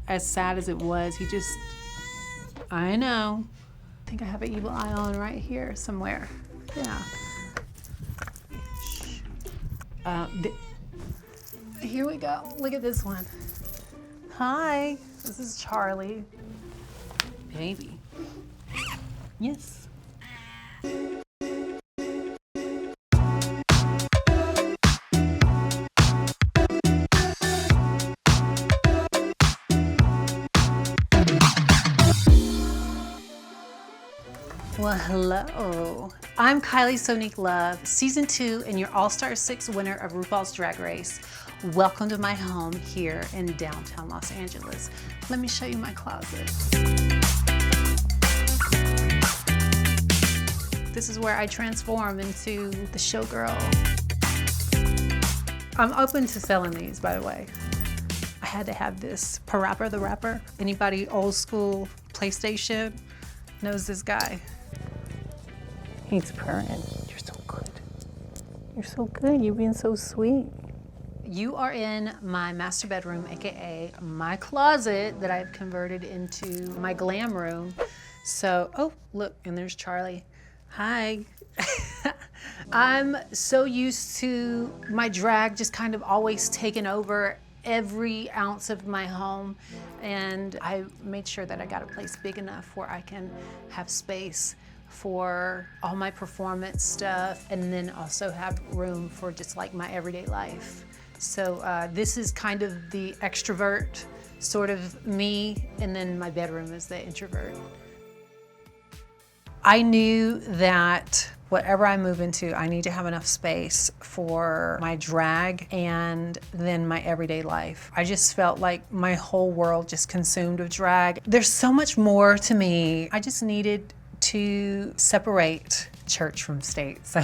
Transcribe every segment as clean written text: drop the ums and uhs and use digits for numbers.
as sad as it was, he just, I know. I think I have an evil eye on right here somewhere. Yeah. Here we go. Look at this one. Hi, this is Charlie. Baby. Yes. Well, hello. I'm Kylie Sonique Love, Season 2 and your All-Star 6 winner of RuPaul's Drag Race. Welcome to my home here in downtown Los Angeles. Let me show you my closet. This is where I transform into the showgirl. I'm open to selling these, by the way. I had to have this Parappa the Rapper. Anybody old school PlayStation knows this guy. He's purring. You're so good. You're so good. You're being so sweet. You are in my master bedroom, AKA my closet that I've converted into my glam room. So, oh, look, and there's Charlie. Hi. I'm so used to my drag just kind of always taking over every ounce of my home, and I made sure that I got a place big enough where I can have space for all my performance stuff and then also have room for just like my everyday life. So this is kind of the extrovert sort of me, and then my bedroom is the introvert. I knew that whatever I move into, I need to have enough space for my drag and then my everyday life. I just felt like my whole world just consumed with drag. There's so much more to me. I just needed to separate church from state. So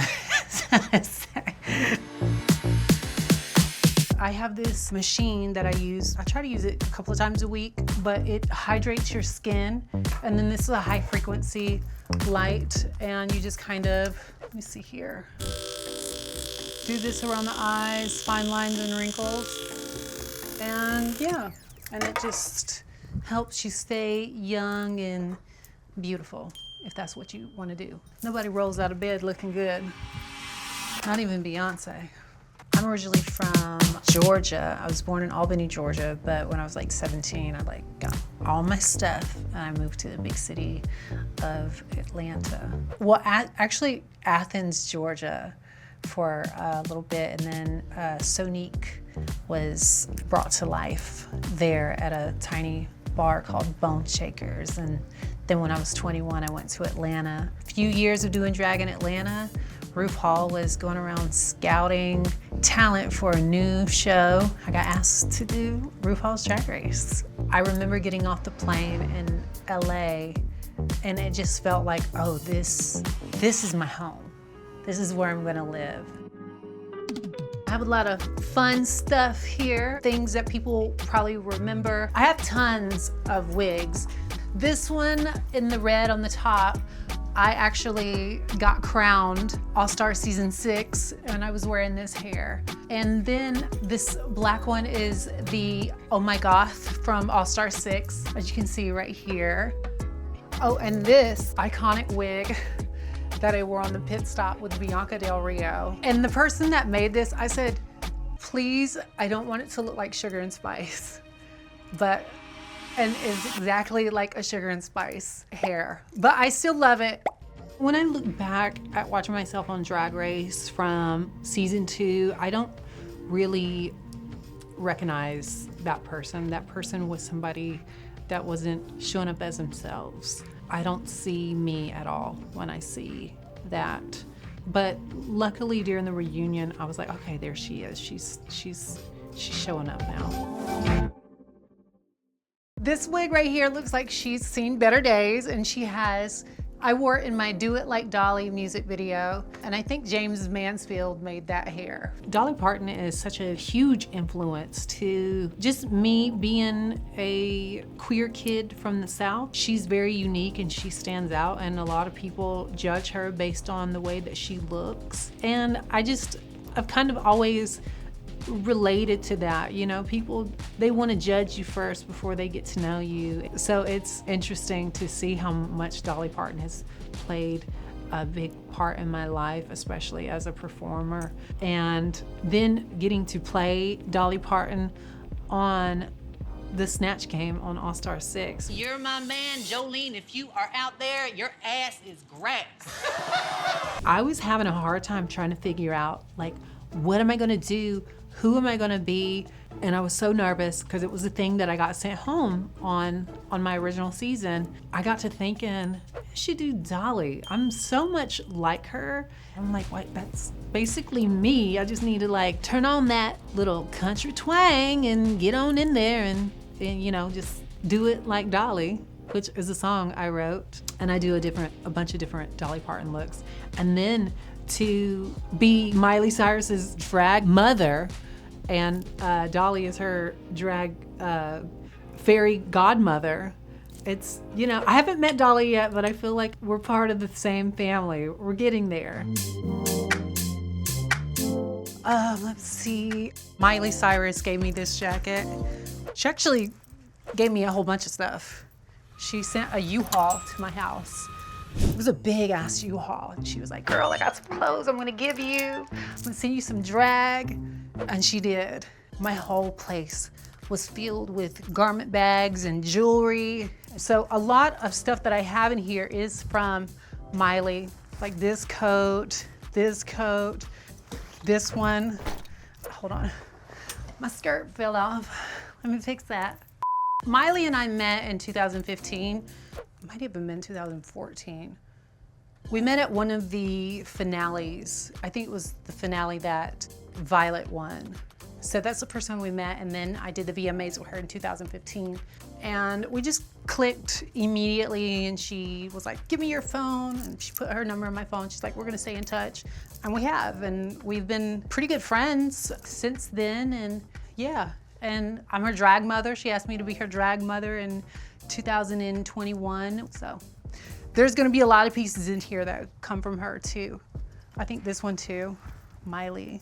I have this machine that I use. I try to use it a couple of times a week, but it hydrates your skin. And then this is a high frequency light, and you just kind of, let me see here. Do this around the eyes, fine lines and wrinkles. And yeah, and it just helps you stay young and beautiful, if that's what you want to do. Nobody rolls out of bed looking good. Not even Beyonce. I'm originally from Georgia. I was born in Albany, Georgia, but when I was like 17, I got all my stuff and I moved to the big city of Atlanta. Well, actually Athens, Georgia for a little bit, and then Sonique was brought to life there at a tiny bar called Bone Shakers. And then when I was 21, I went to Atlanta. A few years of doing drag in Atlanta, RuPaul was going around scouting talent for a new show. I got asked to do RuPaul's Drag Race. I remember getting off the plane in LA, and it just felt like, oh, this is my home. This is where I'm gonna live. I have a lot of fun stuff here, things that people probably remember. I have tons of wigs. This one in the red on the top, I actually got crowned All-Star Season 6, and I was wearing this hair. And then this black one is the Oh My Goth from All-Star 6, as you can see right here. Oh, and this iconic wig that I wore on the pit stop with Bianca Del Rio. And the person that made this, I said, please, I don't want it to look like Sugar and Spice. And it's exactly like a Sugar and Spice hair, but I still love it. When I look back at watching myself on Drag Race from Season 2, I don't really recognize that person. That person was somebody that wasn't showing up as themselves. I don't see me at all when I see that. But luckily during the reunion, I was like, okay, there she is. She's showing up now. This wig right here looks like she's seen better days, and I wore it in my Do It Like Dolly music video, and I think James Mansfield made that hair. Dolly Parton is such a huge influence to just me being a queer kid from the South. She's very unique and she stands out, and a lot of people judge her based on the way that she looks. And I've kind of always related to that. You know, people, they want to judge you first before they get to know you. So it's interesting to see how much Dolly Parton has played a big part in my life, especially as a performer. And then getting to play Dolly Parton on the Snatch Game on All Star 6. You're my man, Jolene. If you are out there, your ass is grass. I was having a hard time trying to figure out, like, what am I gonna do? Who am I gonna be? And I was so nervous because it was the thing that I got sent home on my original season. I got to thinking, I should do Dolly. I'm so much like her. I'm like, wait, that's basically me. I just need to like turn on that little country twang and get on in there and you know, just do it like Dolly, which is a song I wrote. And I do a bunch of different Dolly Parton looks. And then to be Miley Cyrus's drag mother, and Dolly is her drag fairy godmother. It's, you know, I haven't met Dolly yet, but I feel like we're part of the same family. We're getting there. Let's see. Miley Cyrus gave me this jacket. She actually gave me a whole bunch of stuff. She sent a U-Haul to my house. It was a big ass U-Haul. And she was like, girl, I got some clothes I'm gonna give you. I'm gonna send you some drag. And she did. My whole place was filled with garment bags and jewelry. So a lot of stuff that I have in here is from Miley, like this coat, this one. Hold on, my skirt fell off. Let me fix that. Miley and I met in 2015. It might have been 2014. We met at one of the finales. I think it was the finale that Violet won. So that's the first time we met, and then I did the VMAs with her in 2015. And we just clicked immediately, and she was like, give me your phone. And she put her number on my phone. She's like, we're gonna stay in touch. And we have, and we've been pretty good friends since then, and yeah. And I'm her drag mother. She asked me to be her drag mother in 2021. So there's gonna be a lot of pieces in here that come from her too. I think this one too, Miley.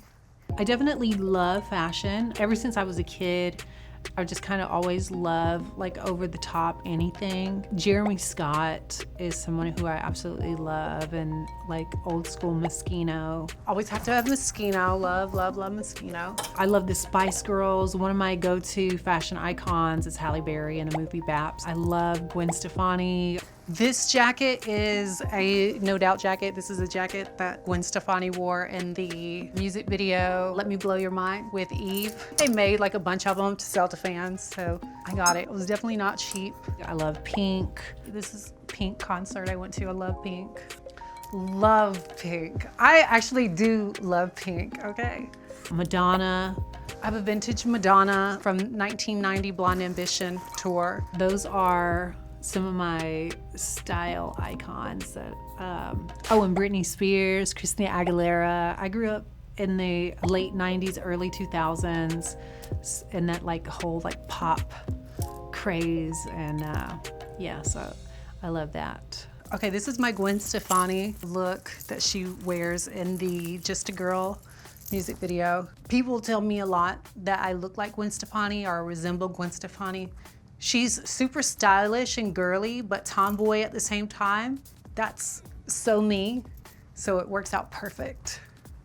I definitely love fashion. Ever since I was a kid, I just kind of always love like over the top anything. Jeremy Scott is someone who I absolutely love, and like old school Moschino. Always have to have Moschino. Love, love, love Moschino. I love the Spice Girls. One of my go-to fashion icons is Halle Berry in a movie Baps. I love Gwen Stefani. This jacket is a No Doubt jacket. This is a jacket that Gwen Stefani wore in the music video Let Me Blow Your Mind with Eve. They made like a bunch of them to sell to fans, so I got it. It was definitely not cheap. I love pink. This is Pink concert I went to. I love pink. Love pink. I actually do love pink, okay? Madonna. I have a vintage Madonna from 1990 Blonde Ambition tour. Those are some of my style icons that, oh, and Britney Spears, Christina Aguilera. I grew up in the late 90s, early 2000s, and that like whole like pop craze, and yeah, so I love that. Okay, this is my Gwen Stefani look that she wears in the Just a Girl music video. People tell me a lot that I look like Gwen Stefani or resemble Gwen Stefani. She's super stylish and girly, but tomboy at the same time. That's so me, so it works out perfect.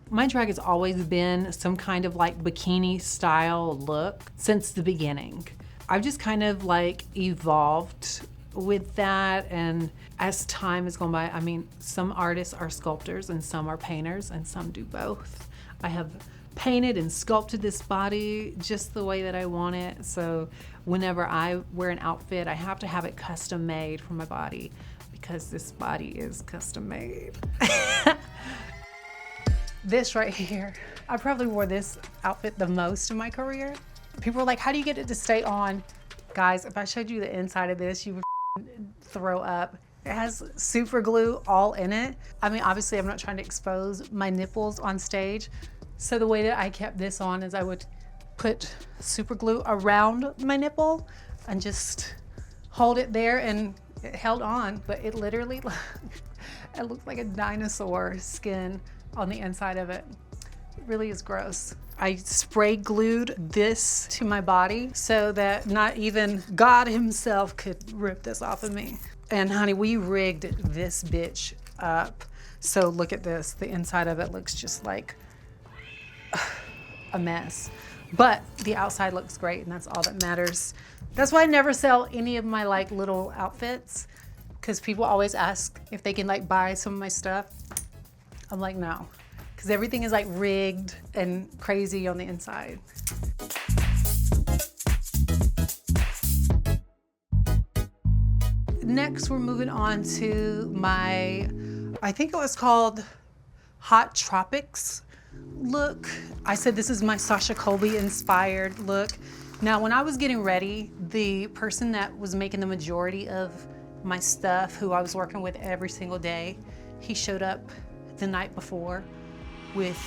My drag has always been some kind of like bikini style look since the beginning. I've just kind of like evolved with that, and as time has gone by, I mean, some artists are sculptors and some are painters and some do both. I have painted and sculpted this body just the way that I want it. So whenever I wear an outfit, I have to have it custom made for my body because this body is custom made. This right here, I probably wore this outfit the most in my career. People were like, how do you get it to stay on? Guys, if I showed you the inside of this, you would throw up. It has super glue all in it. I mean, obviously I'm not trying to expose my nipples on stage. So the way that I kept this on is I would put super glue around my nipple and just hold it there, and it held on, but it literally, it looked like a dinosaur skin on the inside of it. It really is gross. I spray glued this to my body so that not even God himself could rip this off of me. And honey, we rigged this bitch up. So look at this. The inside of it looks just like a mess. But the outside looks great, and that's all that matters. That's why I never sell any of my like little outfits, because people always ask if they can like buy some of my stuff. I'm like, no, because everything is like rigged and crazy on the inside. Next, we're moving on to my, I think it was called Hot Tropics look. I said this is my Sasha Colby inspired look. Now, when I was getting ready, the person that was making the majority of my stuff, who I was working with every single day, he showed up the night before with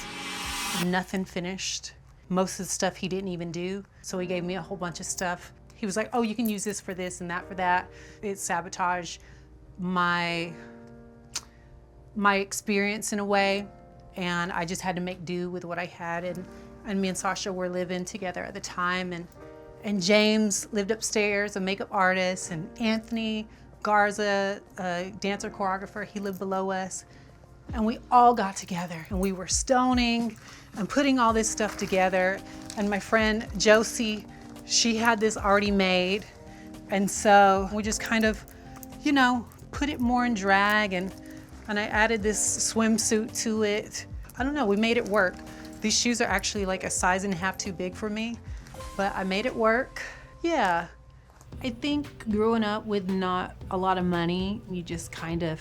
nothing finished. Most of the stuff he didn't even do. So he gave me a whole bunch of stuff. He was like, oh, you can use this for this and that for that. It sabotaged my experience in a way. And I just had to make do with what I had. And me and Sasha were living together at the time. And James lived upstairs, a makeup artist, and Anthony Garza, a dancer choreographer, he lived below us. And we all got together and we were stoning and putting all this stuff together. And my friend Josie, she had this already made. And so we just kind of, you know, put it more in drag, and I added this swimsuit to it. I don't know, we made it work. These shoes are actually like a size and a half too big for me, but I made it work. Yeah. I think growing up with not a lot of money, you just kind of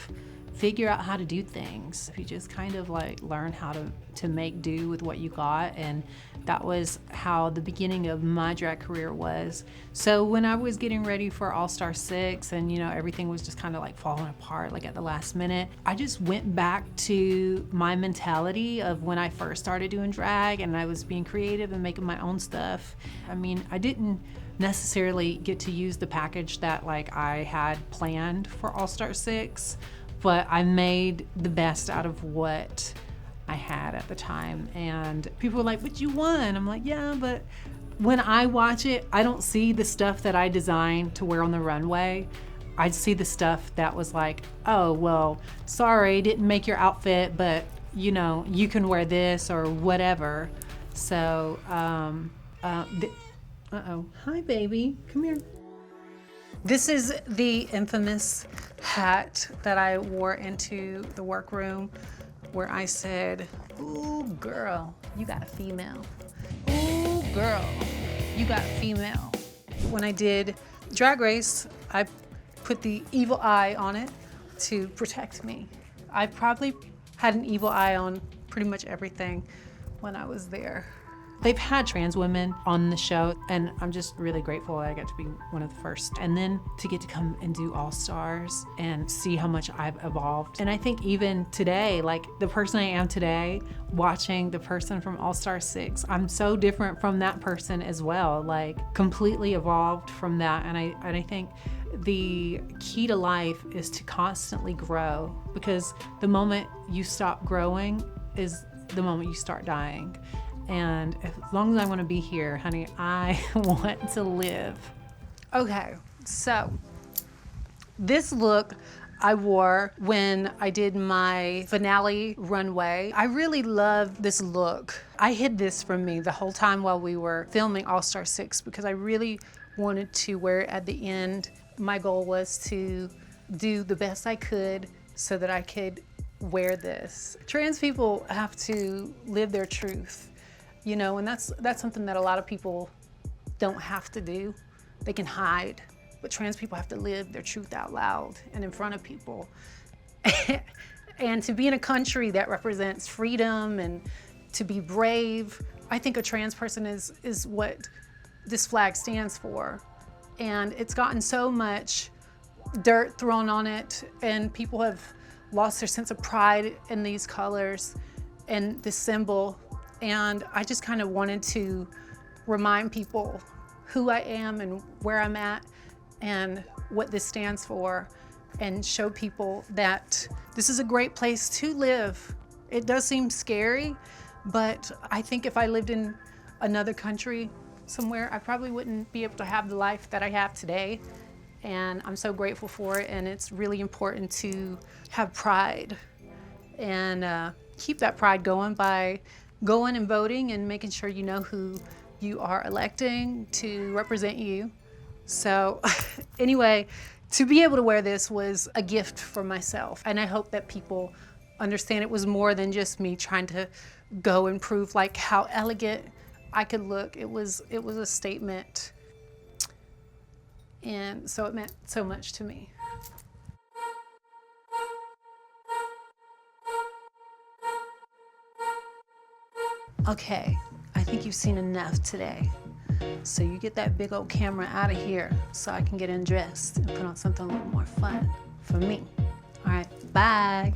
figure out how to do things. You just kind of like learn how to make do with what you got, and that was how the beginning of my drag career was. So when I was getting ready for All-Star 6 and, you know, everything was just kind of like falling apart like at the last minute, I just went back to my mentality of when I first started doing drag and I was being creative and making my own stuff. I mean, I didn't necessarily get to use the package that like I had planned for All-Star 6, but I made the best out of what I had at the time. And people were like, but you won. I'm like, yeah, but when I watch it, I don't see the stuff that I designed to wear on the runway. I see the stuff that was like, oh, well, sorry, didn't make your outfit, but you know, you can wear this or whatever. So, uh-oh, hi baby, come here. This is the infamous hat that I wore into the workroom where I said, ooh, girl, you got a female. Ooh, girl, you got a female. When I did Drag Race, I put the evil eye on it to protect me. I probably had an evil eye on pretty much everything when I was there. They've had trans women on the show, and I'm just really grateful I got to be one of the first. And then to get to come and do All Stars and see how much I've evolved. And I think even today, like the person I am today, watching the person from All Star 6, I'm so different from that person as well, like completely evolved from that. And I think the key to life is to constantly grow, because the moment you stop growing is the moment you start dying. And as long as I want to be here, honey, I want to live. Okay, so this look I wore when I did my finale runway. I really love this look. I hid this from me the whole time while we were filming All Star 6 because I really wanted to wear it at the end. My goal was to do the best I could so that I could wear this. Trans people have to live their truth. You know, and that's something that a lot of people don't have to do. They can hide, but trans people have to live their truth out loud and in front of people. And to be in a country that represents freedom and to be brave, I think a trans person is what this flag stands for. And it's gotten so much dirt thrown on it, and people have lost their sense of pride in these colors and this symbol. And I just kind of wanted to remind people who I am and where I'm at and what this stands for, and show people that this is a great place to live. It does seem scary, But I think if I lived in another country somewhere, I probably wouldn't be able to have the life that I have today. And I'm so grateful for it. And it's really important to have pride and keep that pride going by going and voting and making sure you know who you are electing to represent you. So anyway, to be able to wear this was a gift for myself. And I hope that people understand it was more than just me trying to go and prove like how elegant I could look. It was a statement. And so it meant so much to me. Okay, I think you've seen enough today. So you get that big old camera out of here so I can get undressed and put on something a little more fun for me. All right, bye.